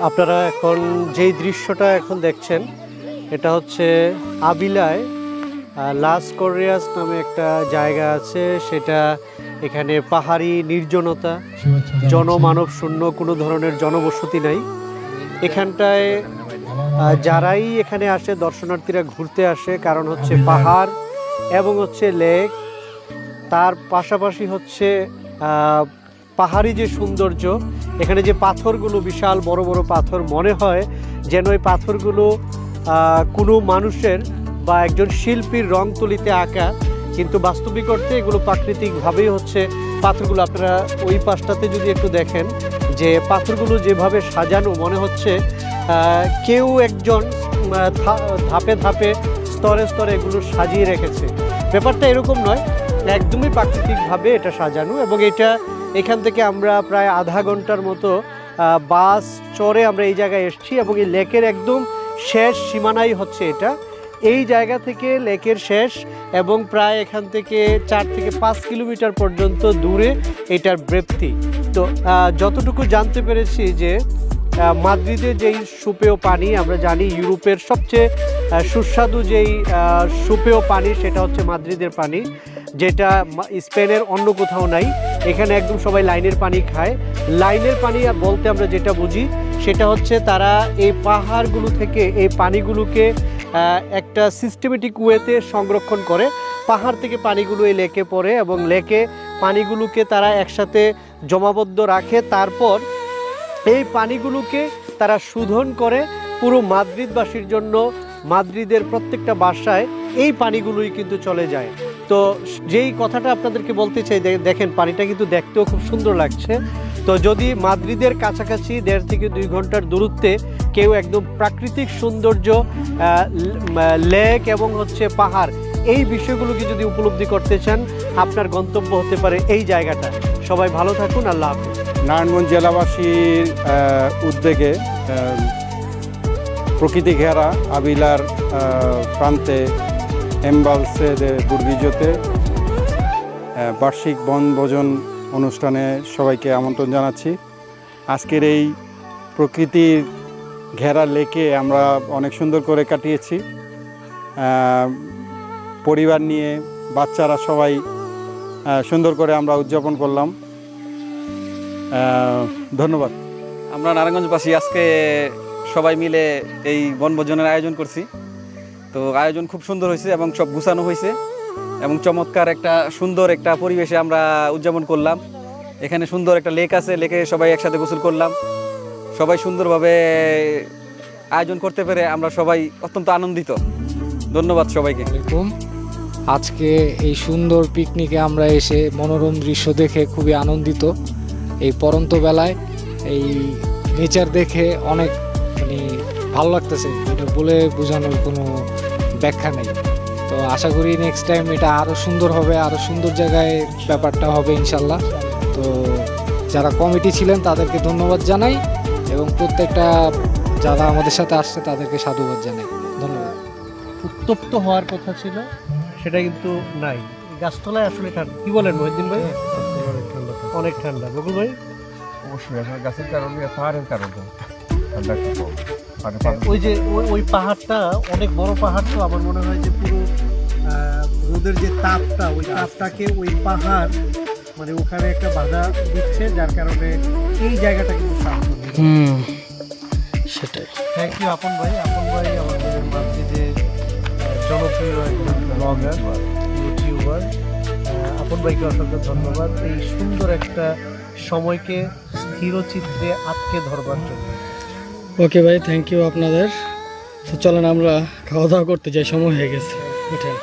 আপনারা এখন যেই দৃশ্যটা এখন দেখছেন এটা হচ্ছে আবিলায় লাস কোরিয়াস নামে একটা জায়গা আছে। সেটা এখানে পাহাড়ি নির্জনতা, জনমানব শূন্য, কোনো ধরনের জনবসতি নাই এখানটায়। যারাই এখানে আসে দর্শনার্থীরা ঘুরতে আসে, কারণ হচ্ছে পাহাড় এবং হচ্ছে লেক, তার পাশাপাশি হচ্ছে পাহাড়ি যে সৌন্দর্য। এখানে যে পাথরগুলো বিশাল বড় বড় পাথর, মনে হয় যেন এই পাথরগুলো কোনো মানুষের বা একজন শিল্পীর রং তুলিতে আঁকা, কিন্তু বাস্তবিক অর্থে এগুলো প্রাকৃতিকভাবেই হচ্ছে পাথরগুলো। আপনারা ওই পাশটাতে যদি একটু দেখেন যে পাথরগুলো যেভাবে সাজানো, মনে হচ্ছে কেউ একজন ধাপে ধাপে স্তরে স্তরে এগুলো সাজিয়ে রেখেছে। ব্যাপারটা এরকম নয়, একদমই প্রাকৃতিকভাবে এটা সাজানো। এবং এটা এখান থেকে আমরা প্রায় আধা ঘন্টার মতো বাস চড়ে আমরা এই জায়গায় এসেছি। এবং এই লেকের একদম শেষ সীমানাই হচ্ছে এটা। এই জায়গা থেকে লেকের শেষ, এবং প্রায় এখান থেকে 4 থেকে 5 কিলোমিটার পর্যন্ত দূরে এটার ব্যাপ্তি। তো যতটুকু জানতে পেরেছি যে মাদ্রিদে যেই সুপেয় পানি, আমরা জানি ইউরোপের সবচেয়ে সুস্বাদু যেই সুপেয় পানি সেটা হচ্ছে মাদ্রিদের পানি, যেটা স্পেনের অন্য কোথাও নাই। এখানে একদম সবাই লাইনের পানি খায়। লাইনের পানি বলতে আমরা যেটা বুঝি সেটা হচ্ছে তারা এই পাহাড়গুলো থেকে এই পানিগুলোকে একটা সিস্টেমেটিক ওয়েতে সংরক্ষণ করে। পাহাড় থেকে পানিগুলো এই লেকে পড়ে এবং লেকে পানিগুলোকে তারা একসাথে জমাবদ্ধ রাখে। তারপর এই পানিগুলোকে তারা শোধন করে পুরো মাদ্রিদবাসীর জন্য। মাদ্রিদের প্রত্যেকটা বাসায় এই পানিগুলোই কিন্তু চলে যায়। তো যেই কথাটা আপনাদেরকে বলতে চাই, দেখেন পানিটা কিন্তু দেখতেও খুব সুন্দর লাগছে। তো যদি মাদ্রিদের কাছাকাছি 1.5 থেকে 2 ঘন্টার দূরত্বে কেউ একদম প্রাকৃতিক সৌন্দর্য, লেক এবং হচ্ছে পাহাড়, এই বিষয়গুলোকে যদি উপলব্ধি করতে চান, আপনার গন্তব্য হতে পারে এই জায়গাটা। সবাই ভালো থাকুন, আল্লাহ হাফেজ। নারায়ণগঞ্জ জেলাবাসীর উদ্যোগে প্রকৃতি ঘেরা আবিলার প্রান্তে এমবালসে দুর্গিজতে বার্ষিক বনভোজন অনুষ্ঠানে সবাইকে আমন্ত্রণ জানাচ্ছি। আজকের এই প্রকৃতির ঘেরা লেকে আমরা অনেক সুন্দর করে কাটিয়েছি। পরিবার নিয়ে বাচ্চারা সবাই সুন্দর করে আমরা উদযাপন করলাম। ধন্যবাদ। আমরা নারায়ণগঞ্জবাসী আজকে সবাই মিলে এই বনভোজনের আয়োজন করছি। তো আয়োজন খুব সুন্দর হয়েছে এবং সব গুছানো হয়েছে এবং চমৎকার একটা সুন্দর একটা পরিবেশে আমরা উদযাপন করলাম। এখানে সুন্দর একটা লেক আছে, লেকে সবাই একসাথে গোসল করলাম। সবাই সুন্দরভাবে আয়োজন করতে পেরে আমরা সবাই অত্যন্ত আনন্দিত। ধন্যবাদ সবাইকে। আজকে এই সুন্দর পিকনিকে আমরা এসে মনোরম দৃশ্য দেখে খুবই আনন্দিত। এই পরন্ত বেলায় এই নেচার দেখে অনেক ভালো লাগতেছে, এটা বলে বোঝানোর কোনো ব্যাখ্যা নেই। তো আশা করি নেক্সট টাইম এটা আরও সুন্দর হবে, আরও সুন্দর জায়গায় ব্যাপারটা হবে ইনশাল্লাহ। তো যারা কমিটি ছিলেন তাদেরকে ধন্যবাদ জানাই এবং প্রত্যেকটা যারা আমাদের সাথে আসছে তাদেরকে সাধুবাদ জানাই। ধন্যবাদ। উত্তপ্ত হওয়ার কথা ছিল, সেটা কিন্তু নাই। গাছতলায় আসলে ঠান্ডা, কি বলেন মহিউদ্দিন ভাই? অনেক ঠান্ডা। বকুল ভাই? অবশ্যই গাছের কারণে, পাহাড়ের কারণে ওই যে ওই পাহাড়টা অনেক বড় পাহাড়, তো আমার মনে হয় যে পুরো রোদের যে তাপটা, ওই তাপটাকে ওই পাহাড় ওখানে একটা বাধা দিচ্ছে, যার কারণে এই জায়গাটা কিন্তু শান্ত নেই। সেটাই। থ্যাংক ইউ আপন ভাই। আপন ভাই আমাদের মাদ্রিদে জনপ্রিয় একজন ব্লগার, ইউটিউবার। আপন ভাইকে অসংখ্য ধন্যবাদ এই সুন্দর একটা সময়কে স্থিরচিত্রে আটকে ধরবার জন্য। ওকে ভাই, থ্যাংক ইউ আপনাদের। তো চলেন আমরা খাওয়া দাওয়া করতে যাই, সময় হয়ে গেছে। উঠেন।